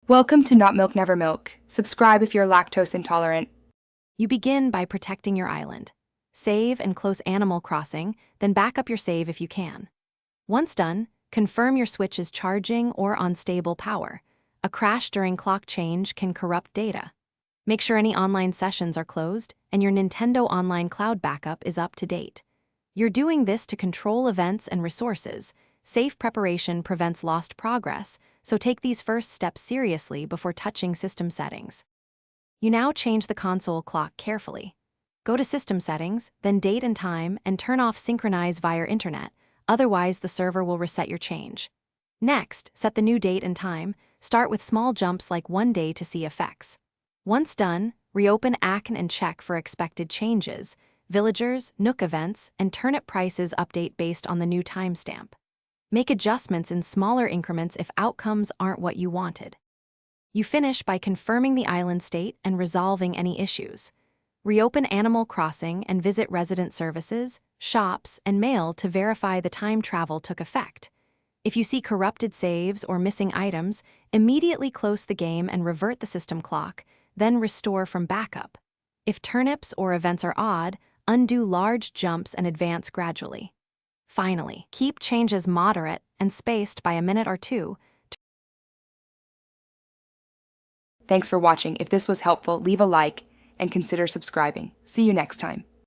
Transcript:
Welcome to Not Milk Never Milk. Subscribe if you're lactose intolerant. You begin by protecting your island. Save and close Animal Crossing, then back up your save if you can. Once done, confirm your Switch is charging or on stable power. A crash during clock change can corrupt data. Make sure any online sessions are closed and your Nintendo Online Cloud backup is up to date. You're doing this to control events and resources. Safe preparation prevents lost progress, so take these first steps seriously before touching system settings. You now change the console clock carefully. Go to System Settings, then Date and Time, and turn off Synchronize via Internet, otherwise the server will reset your change. Next, set the new date and time. Start with small jumps like 1 day to see effects. Once done, reopen Acnh and check for expected changes. Villagers, Nook events, and turnip prices update based on the new timestamp. Make adjustments in smaller increments if outcomes aren't what you wanted. You finish by confirming the island state and resolving any issues. Reopen Animal Crossing and visit resident services, shops, and mail to verify the time travel took effect. If you see corrupted saves or missing items, immediately close the game and revert the system clock, then restore from backup. If turnips or events are odd, undo large jumps and advance gradually. Finally, keep changes moderate and spaced by a minute or two. Thanks for watching. If this was helpful, leave a like and consider subscribing. See you next time.